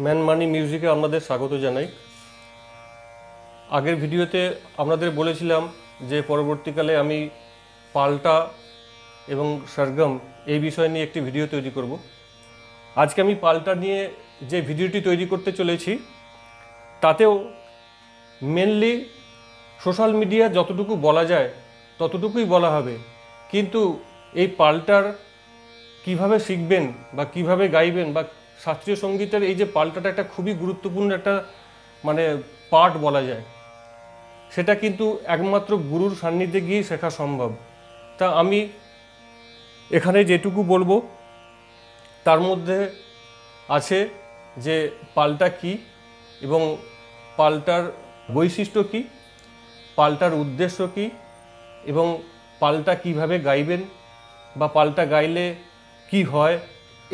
Man মানি মিউজিকে আপনাদের স্বাগত জানাই। আগের ভিডিওতে আপনাদের বলেছিলাম যে পরবর্তীকালে আমি পাল্টা এবং সরগম এই বিষয় নিয়ে একটি ভিডিও তৈরি করব। আজকে আমি পাল্টা নিয়ে যে ভিডিওটি তৈরি করতে চলেছি তাতেও মেনলি সোশ্যাল মিডিয়া যতটুকু বলা যায় ততটুকুই বলা হবে, কিন্তু এই পাল্টার কিভাবে শিখবেন বা কিভাবে গাইবেন বা শাস্ত্রীয় সঙ্গীতের এই যে পাল্টাটা একটা খুবই গুরুত্বপূর্ণ একটা পার্ট বলা যায়, সেটা কিন্তু একমাত্র গুরুর সান্নিধ্যে গিয়েই শেখা সম্ভব। তা আমি এখানে যেটুকু বলবো তার মধ্যে আছে যে পাল্টা কি এবং পাল্টার বৈশিষ্ট্য কি, পাল্টার উদ্দেশ্য কি এবং পাল্টা কিভাবে গাইবেন বা পাল্টা গাইলে কি হয়,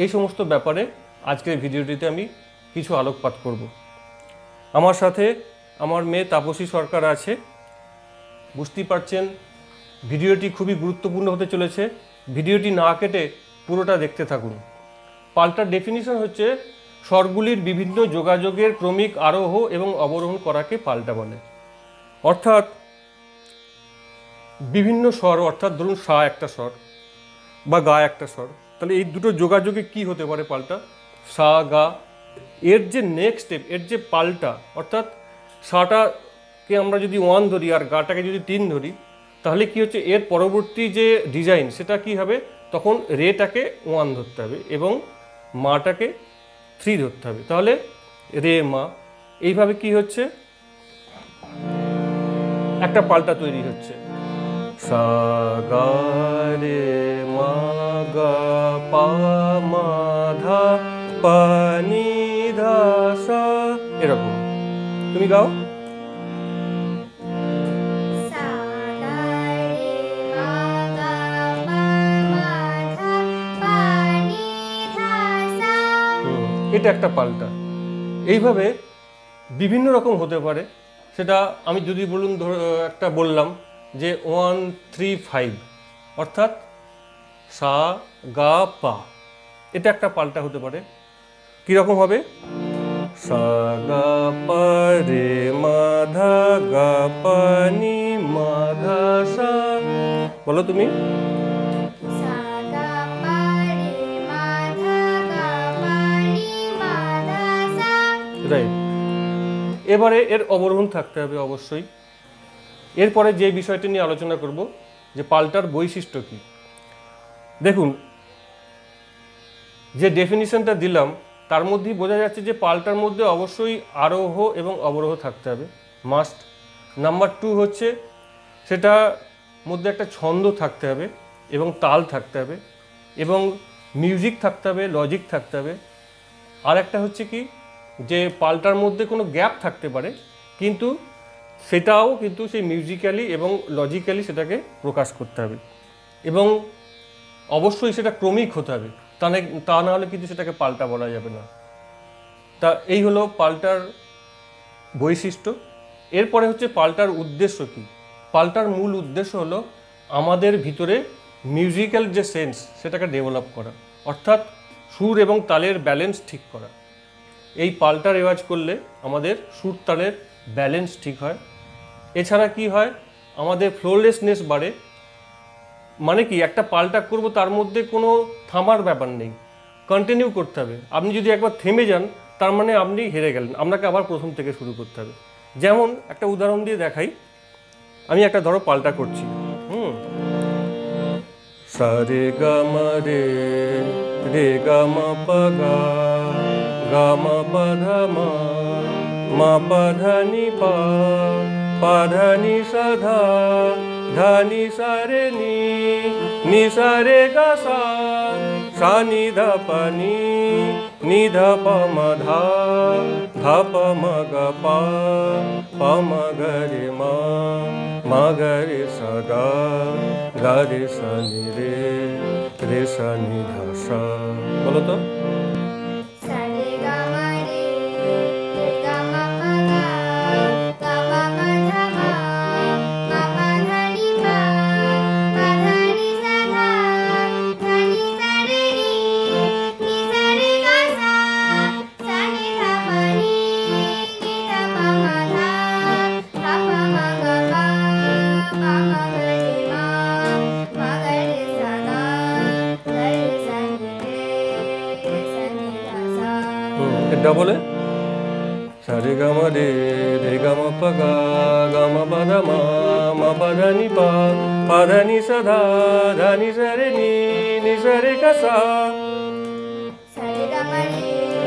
এই সমস্ত ব্যাপারে আজকের ভিডিওটিতে আমি কিছু আলোকপাত করব। আমার সাথে আমার মেয়ে তাপসী সরকার আছে। বুঝতেই পারছেন ভিডিওটি খুবই গুরুত্বপূর্ণ হতে চলেছে। ভিডিওটি না কেটে পুরোটা দেখতে থাকুন। পাল্টার ডেফিনিশন হচ্ছে স্বরগুলির বিভিন্ন যোগাযোগের ক্রমিক আরোহ এবং অবরোহণ করাকে পাল্টা বলে। অর্থাৎ বিভিন্ন স্বর, অর্থাৎ ধরুন সা একটা স্বর বা গা একটা স্বর, তাহলে এই দুটো যোগাযোগে কি হতে পারে পাল্টা? সা গা, এর যে নেক্সট স্টেপ, এর যে পাল্টা, অর্থাৎ সাটাকে আমরা যদি 1 ধরি আর গাটাকে যদি 3 ধরি, তাহলে কি হচ্ছে এর পরবর্তী যে ডিজাইন সেটা কি হবে, তখন রেটাকে 1 ধরতে হবে এবং মাটাকে 3 ধরতে হবে, তাহলে রে মা। এইভাবে কি হচ্ছে একটা পাল্টা তৈরি হচ্ছে। সা গা রে মা গা পা মা ধা পা নি ধা সা, এরকম। তুমি গাও। এটা একটা পাল্টা। এইভাবে বিভিন্ন রকম হতে পারে। সেটা আমি যদি বলুন একটা বললাম যে 1 3 5, অর্থাৎ সা গা পা, এটা একটা পাল্টা হতে পারে। কীরকম হবে? সা গা পা রে মা ধা গা পা নি মা ধা সা। বলো তুমি। রাইট। এবারে এর অবরোহণ থাকতে হবে অবশ্যই। এরপরে যে বিষয়টি নিয়ে আলোচনা করব যে পাল্টার বৈশিষ্ট্য কি। দেখুন, যে ডেফিনিশনটা দিলাম তার মধ্যেই বোঝা যাচ্ছে যে পাল্টার মধ্যে অবশ্যই আরোহ এবং অবরোহ থাকতে হবে, মাস্ট। নাম্বার 2 হচ্ছে সেটা মধ্যে একটা ছন্দ থাকতে হবে এবং তাল থাকতে হবে এবং মিউজিক থাকতে হবে, লজিক থাকতে হবে। আর একটা হচ্ছে কি যে পাল্টার মধ্যে কোনো গ্যাপ থাকতে পারে, কিন্তু সেটাও কিন্তু সেই মিউজিক্যালি এবং লজিক্যালি সেটাকে প্রকাশ করতে হবে এবং অবশ্যই সেটা ক্রমিক হতে হবে, তা না হলে কিন্তু সেটাকে পাল্টা বলা যাবে না। তা এই হলো পাল্টার বৈশিষ্ট্য। এরপরে হচ্ছে পাল্টার উদ্দেশ্য কি। পাল্টার মূল উদ্দেশ্য হলো আমাদের ভিতরে মিউজিক্যাল যে সেন্স সেটাকে ডেভেলপ করা, অর্থাৎ সুর এবং তালের ব্যালেন্স ঠিক করা। এই পাল্টা রেওয়াজ করলে আমাদের সুর তালের ব্যালেন্স ঠিক হয়। এছাড়া কি হয়, আমাদের ফ্লোলেসনেস বাড়ে। মানে কি, একটা পাল্টা করব তার মধ্যে কোনো থামার ব্যাপার নেই, কন্টিনিউ করতে হবে। আপনি যদি একবার থেমে যান তার মানে আপনি হেরে গেলেন, আপনাকে আবার প্রথম থেকে শুরু করতে হবে। যেমন একটা উদাহরণ দিয়ে দেখাই, আমি একটা ধরো পাল্টা করছি, সা রে গা মা রে, রে গা মা পা গা, গা মা পা ধা মা, মা পা ধা নি পা, পা ধা নি সা ধা, ধা নি সা রে নি, নি সা রে গা সা, সা নি ধা পা নি ধা পা মা ধা, ধা পা মা গা পা, পা মা গা রে মা, মা গা রে সা গা, গা রে সা নি রে, রে সা নি ধা সা। বলো তো। डबल है सारे गा मा रे गा मा पा गा मा पा दा मा पा दा नि सा धा नि सा रे सा रे गा सा सा रे गा मा रे